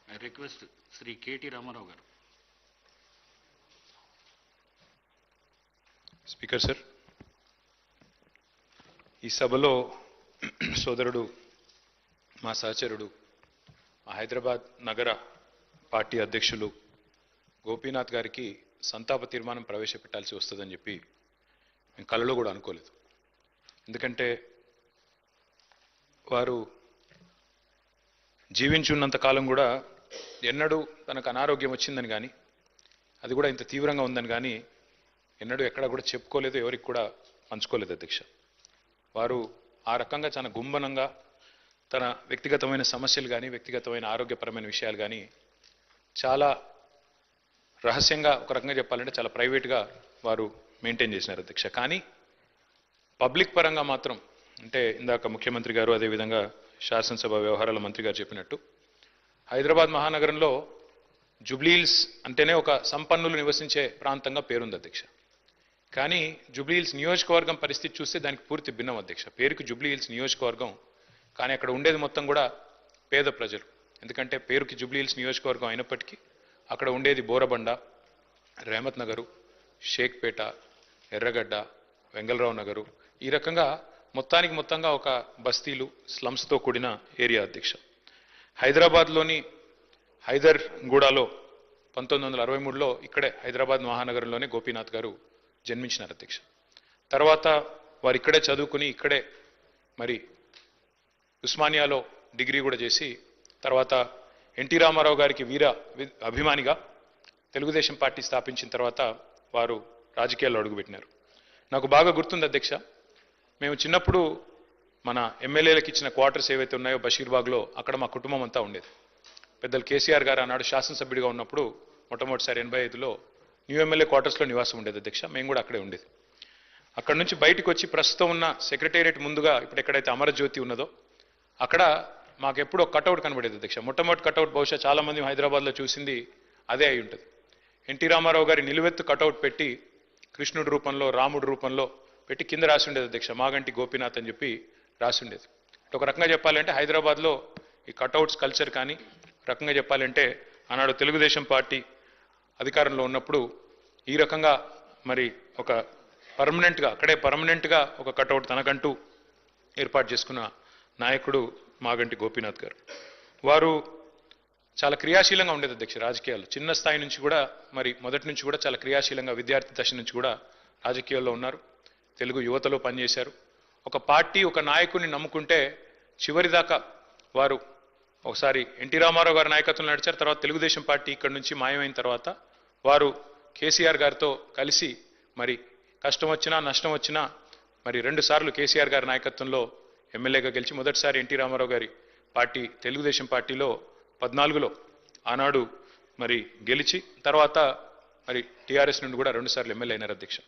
I request Sri K.T. Ramarao garu. Speaker sir, ఈ సభలో సోదరుడు మా సహచరుడు హైదరాబాద్ నగర పార్టీ అధ్యక్షులు గోపీనాథ్ గారికి సంతాప తీర్మానం ప్రవేశపెట్టాల్సి వస్తుందని చెప్పి మేము కలలో కూడా అనుకోలేదు. ఎందుకంటే వారు జీవించున్నంత కాలం కూడా ఎన్నడూ తనకు అనారోగ్యం వచ్చిందని కానీ అది కూడా ఇంత తీవ్రంగా ఉందని కానీ ఎన్నడూ ఎక్కడ కూడా చెప్పుకోలేదు, ఎవరికి కూడా పంచుకోలేదు అధ్యక్ష. వారు ఆ రకంగా చాలా గుంభనంగా తన వ్యక్తిగతమైన సమస్యలు కానీ వ్యక్తిగతమైన ఆరోగ్యపరమైన విషయాలు కానీ చాలా రహస్యంగా, ఒక రకంగా చెప్పాలంటే చాలా ప్రైవేట్గా వారు మెయింటైన్ చేసినారు అధ్యక్ష. కానీ పబ్లిక్ పరంగా మాత్రం, అంటే ఇందాక ముఖ్యమంత్రి గారు అదేవిధంగా శాసనసభ వ్యవహారాల మంత్రి గారు చెప్పినట్టు హైదరాబాద్ మహానగరంలో జుబ్లీహిల్స్ అంటేనే ఒక సంపన్నులు నివసించే ప్రాంతంగా పేరుంది అధ్యక్ష. కానీ జుబ్లీహిల్స్ నియోజకవర్గం పరిస్థితి చూస్తే దానికి పూర్తి భిన్నం అధ్యక్ష. పేరుకి జుబ్లీహిల్స్ నియోజకవర్గం, కానీ అక్కడ ఉండేది మొత్తం కూడా పేద ప్రజలు. ఎందుకంటే పేరుకి జుబ్లీహిల్స్ నియోజకవర్గం అయినప్పటికీ అక్కడ ఉండేది బోరబండ, రెహమత్ నగరు, షేక్పేట, ఎర్రగడ్డ, వెంగళరావు నగరు, ఈ రకంగా మొత్తంగా ఒక బస్తీలు, స్లమ్స్తో కూడిన ఏరియా అధ్యక్ష. హైదరాబాద్లోని హైదర్గూడలో 1963లో ఇక్కడే హైదరాబాద్ మహానగరంలోనే గోపీనాథ్ గారు జన్మించినారు అధ్యక్ష. తర్వాత వారు ఇక్కడే చదువుకుని ఇక్కడే మరి ఉస్మానియాలో డిగ్రీ కూడా చేసి తర్వాత ఎన్టీ రామారావు గారికి వీర అభిమానిగా తెలుగుదేశం పార్టీ స్థాపించిన తర్వాత వారు రాజకీయాల్లో అడుగుపెట్టినారు. నాకు బాగా గుర్తుంది అధ్యక్ష, మేము చిన్నప్పుడు మన ఎమ్మెల్యేలకు ఇచ్చిన క్వార్టర్స్ ఏవైతే ఉన్నాయో బషీర్బాగ్లో, అక్కడ మా కుటుంబం అంతా ఉండేది. పెద్దలు కేసీఆర్ గారు ఆనాడు శాసనసభ్యుడిగా ఉన్నప్పుడు మొట్టమొదటిసారి 85లో న్యూ ఎమ్మెల్యే క్వార్టర్స్లో నివాసం ఉండేది అధ్యక్ష. మేము కూడా అక్కడే ఉండేది. అక్కడ నుంచి బయటకు వచ్చి ప్రస్తుతం ఉన్న సెక్రటేరియట్ ముందుగా ఇప్పుడు ఎక్కడైతే అమరజ్యోతి ఉన్నదో అక్కడ మాకెప్పుడు ఒక కటౌట్ కనబడేది అధ్యక్ష. మొట్టమొదటి కటౌట్ బహుశా చాలామంది హైదరాబాద్లో చూసింది అదే అయి ఉంటుంది. ఎన్టీ రామారావు గారి నిలువెత్తు కటౌట్ పెట్టి కృష్ణుడి రూపంలో, రాముడి రూపంలో పెట్టి కింద రాసి ఉండేది అధ్యక్ష, మాగంటి గోపీనాథ్ అని చెప్పి రాసి ఉండేది. ఒక రకంగా చెప్పాలంటే హైదరాబాద్లో ఈ కటౌట్స్ కల్చర్ కానీ, రకంగా చెప్పాలంటే ఆనాడు తెలుగుదేశం పార్టీ అధికారంలో ఉన్నప్పుడు ఈ రకంగా మరి ఒక పర్మనెంట్గా ఒక కటౌట్ తనకంటూ ఏర్పాటు చేసుకున్న నాయకుడు మాగంటి గోపీనాథ్ గారు. వారు చాలా క్రియాశీలంగా ఉండేది అధ్యక్ష రాజకీయాలు. చిన్న స్థాయి నుంచి కూడా మరి మొదటి నుంచి కూడా చాలా క్రియాశీలంగా విద్యార్థి దశ నుంచి కూడా రాజకీయాల్లో ఉన్నారు. తెలుగు యువతలో పనిచేశారు. ఒక పార్టీ, ఒక నాయకుడిని నమ్ముకుంటే చివరిదాకా వారు ఒకసారి ఎన్టీ రామారావు గారి నాయకత్వంలో నడిచారు. తర్వాత తెలుగుదేశం పార్టీ ఇక్కడి నుంచి మాయమైన తర్వాత వారు కేసీఆర్ గారితో కలిసి మరి కష్టం వచ్చినా నష్టం వచ్చినా మరి 2 సార్లు కేసీఆర్ గారి నాయకత్వంలో ఎమ్మెల్యేగా గెలిచి మొదటిసారి ఎన్టీ రామారావు గారి పార్టీ తెలుగుదేశం పార్టీలో 14లో ఆనాడు మరి గెలిచి తర్వాత మరి టీఆర్ఎస్ నుండి కూడా 2 సార్లు ఎమ్మెల్యే అయినారు అధ్యక్ష.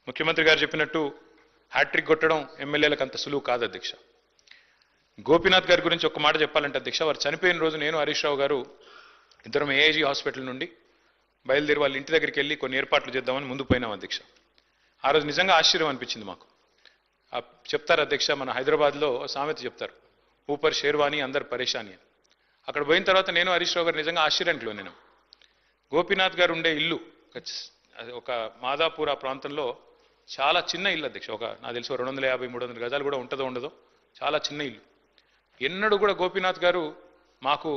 ముఖ్యమంత్రి గారు చెప్పినట్టు హ్యాట్రిక్ కొట్టడం ఎమ్మెల్యేలకు అంత సులువు కాదు అధ్యక్ష. గోపీనాథ్ గారి గురించి ఒక మాట చెప్పాలంటే అధ్యక్ష, వారు చనిపోయిన రోజు నేను హరీష్ రావు గారు ఇద్దరం ఏఐజీ హాస్పిటల్ నుండి బయలుదేరి వాళ్ళ ఇంటి దగ్గరికి వెళ్ళి కొన్ని ఏర్పాట్లు చేద్దామని ముందు పోయినాం అధ్యక్ష. ఆ రోజు నిజంగా ఆశ్చర్యం అనిపించింది మాకు. చెప్తారు అధ్యక్ష, మన హైదరాబాద్లో సామెత చెప్తారు, ఊపర్ షేర్వాణి అందరు పరేషాని అని. అక్కడ పోయిన తర్వాత నేను హరీష్ రావు గారు నిజంగా ఆశ్చర్యానికి లోనేను. గోపీనాథ్ గారు ఉండే ఇల్లు ఒక మాదాపూర్ ఆ ప్రాంతంలో చాలా చిన్న ఇల్లు అధ్యక్ష. నాకు తెలిసి 250-300 గజాలు కూడా ఉంటుందో ఉండదో, చాలా చిన్న ఇల్లు. ఎన్నడూ కూడా గోపీనాథ్ గారు మాకు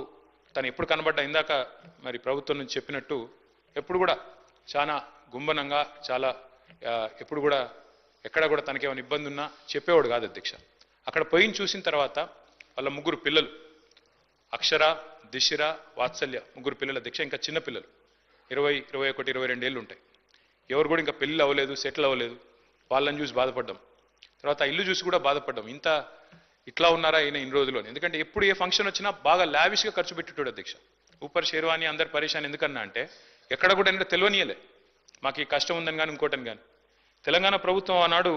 తను ఎప్పుడు కనబడ్డా ఇందాక మరి ప్రభుత్వం నుంచి చెప్పినట్టు ఎప్పుడు కూడా చాలా గుంభనంగా, చాలా ఎప్పుడు కూడా ఎక్కడ కూడా తనకేమైనా ఇబ్బంది ఉన్నా చెప్పేవాడు కాదు అధ్యక్ష. అక్కడ పోయిన చూసిన తర్వాత వాళ్ళ 3 పిల్లలు, అక్షర, దిశిర, వాత్సల్య, 3 పిల్లలు అధ్యక్ష. ఇంకా చిన్న పిల్లలు 20, 21, 22 ఏళ్ళు ఉంటాయి. ఎవరు కూడా ఇంకా పెళ్ళి అవ్వలేదు, సెటిల్ అవ్వలేదు. వాళ్ళని చూసి బాధపడ్డాం. తర్వాత ఇల్లు చూసి కూడా బాధపడ్డాం, ఇట్లా ఉన్నారా ఈయన ఇన్ని రోజుల్లో. ఎందుకంటే ఎప్పుడు ఏ ఫంక్షన్ వచ్చినా బాగా లావిష్గా ఖర్చు పెట్టేటోడు అధ్యక్ష. ఊపర్ షేర్వాణి అందరు పరేషాన్ ఎందుకన్నా అంటే ఎక్కడ కూడా ఏంటంటే తెలియనియలే మాకు ఈ కష్టం ఉందని కానీ ఇంకోటని కానీ. తెలంగాణ ప్రభుత్వం ఆనాడు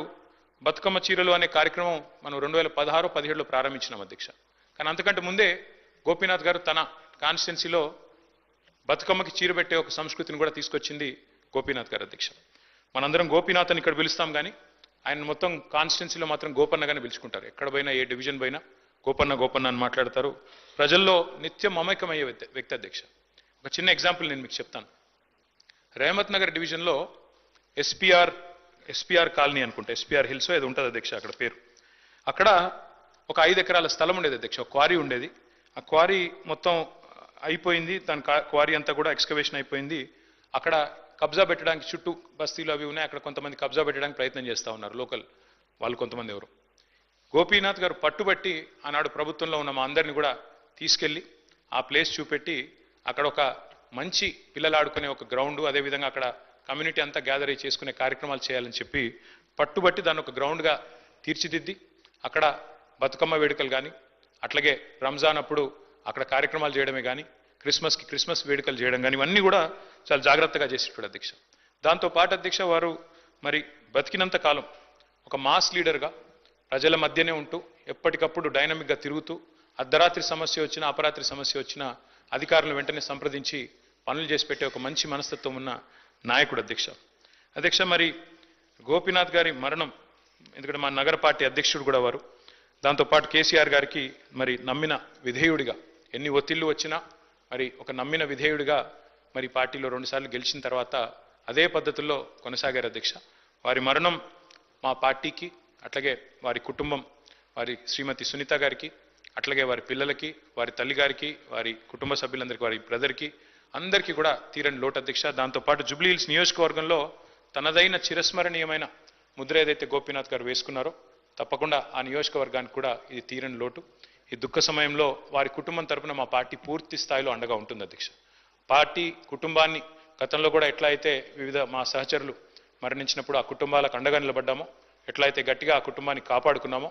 బతుకమ్మ చీరలు అనే కార్యక్రమం మనం 2016-17లో ప్రారంభించినాం అధ్యక్ష. కానీ అంతకంటే ముందే గోపీనాథ్ గారు తన కాన్స్టిట్యున్సీలో బతుకమ్మకి చీర పెట్టే ఒక సంస్కృతిని కూడా తీసుకొచ్చింది గోపీనాథ్ గారు అధ్యక్ష. మనందరం గోపీనాథ్ అని ఇక్కడ పిలుస్తాం కానీ ఆయన మొత్తం కాన్స్టిట్యున్సీలో మాత్రం గోపన్నగానే పిలుచుకుంటారు. ఎక్కడ పోయినా, ఏ డివిజన్ పోయినా గోపన్న గోపన్న అని మాట్లాడతారు. ప్రజల్లో నిత్యం మమేకమయ్యే వ్యక్తి అధ్యక్ష. ఒక చిన్న ఎగ్జాంపుల్ నేను మీకు చెప్తాను. రేమత్ నగర్ డివిజన్లో ఎస్పీఆర్ కాలనీ అనుకుంటా, ఎస్పీఆర్ హిల్స్ ఏదో ఉంటుంది అధ్యక్ష అక్కడ పేరు. అక్కడ ఒక 5 ఎకరాల స్థలం ఉండేది అధ్యక్ష, ఒక క్వారీ ఉండేది. ఆ క్వారీ మొత్తం అయిపోయింది, దాని క్వారీ అంతా కూడా ఎక్స్కవేషన్ అయిపోయింది. అక్కడ కబ్జా పెట్టడానికి చుట్టూ బస్తీలు అవి ఉన్నాయి, అక్కడ కొంతమంది కబ్జా పెట్టడానికి ప్రయత్నం చేస్తూ ఉన్నారు లోకల్ వాళ్ళు కొంతమంది ఎవరు. గోపీనాథ్ గారు పట్టుబట్టి ఆనాడు ప్రభుత్వంలో ఉన్న మా అందరిని కూడా తీసుకెళ్లి ఆ ప్లేస్ చూపెట్టి అక్కడ ఒక మంచి పిల్లలు ఆడుకునే ఒక గ్రౌండ్, అదేవిధంగా అక్కడ కమ్యూనిటీ అంతా గ్యాదర్ అయ్యి చేసుకునే కార్యక్రమాలు చేయాలని చెప్పి పట్టుబట్టి దాన్ని ఒక గ్రౌండ్గా తీర్చిదిద్ది అక్కడ బతుకమ్మ వేడుకలు కానీ, అట్లాగే రంజాన్ అప్పుడు అక్కడ కార్యక్రమాలు చేయడమే కానీ, క్రిస్మస్ వేడుకలు చేయడం కానీ, ఇవన్నీ కూడా చాలా జాగ్రత్తగా చేసేటాడు అధ్యక్ష. దాంతోపాటు అధ్యక్ష వారు మరి బతికినంత కాలం ఒక మాస్ లీడర్గా ప్రజల మధ్యనే ఉంటూ ఎప్పటికప్పుడు డైనమిక్గా తిరుగుతూ అర్ధరాత్రి సమస్య వచ్చినా అపరాత్రి సమస్య వచ్చినా అధికారులను వెంటనే సంప్రదించి పనులు చేసి పెట్టే ఒక మంచి మనస్తత్వం ఉన్న నాయకుడు అధ్యక్ష. మరి గోపీనాథ్ గారి మరణం, ఎందుకంటే మా నగర పార్టీ అధ్యక్షుడు కూడా వారు, దాంతోపాటు కేసీఆర్ గారికి మరి నమ్మిన విధేయుడిగా ఎన్ని ఒత్తిళ్లు వచ్చినా మరి ఒక నమ్మిన విధేయుడిగా మరి పార్టీలో 2 సార్లు గెలిచిన తర్వాత అదే పద్ధతుల్లో కొనసాగారు అధ్యక్ష. వారి మరణం మా పార్టీకి, అట్లాగే వారి కుటుంబం, వారి శ్రీమతి సునీత గారికి, అట్లాగే వారి పిల్లలకి, వారి తల్లి గారికి, వారి కుటుంబ సభ్యులందరికీ, వారి బ్రదర్కి అందరికీ కూడా తీరని లోటు అధ్యక్ష. దాంతోపాటు జూబ్లీ హిల్స్ నియోజకవర్గంలో తనదైన చిరస్మరణీయమైన ముద్ర ఏదైతే గోపీనాథ్ గారు వేసుకున్నారో తప్పకుండా ఆ నియోజకవర్గానికి కూడా ఇది తీరని లోటు. ఈ దుఃఖ సమయంలో వారి కుటుంబం తరపున మా పార్టీ పూర్తి స్థాయిలో అండగా ఉంటుంది అధ్యక్ష. పార్టీ కుటుంబాన్ని గతంలో కూడా ఎట్లా అయితే వివిధ మా సహచరులు మరణించినప్పుడు ఆ కుటుంబాలకు అండగా నిలబడ్డామో, ఎట్లా అయితే గట్టిగా ఆ కుటుంబాన్ని కాపాడుకున్నామో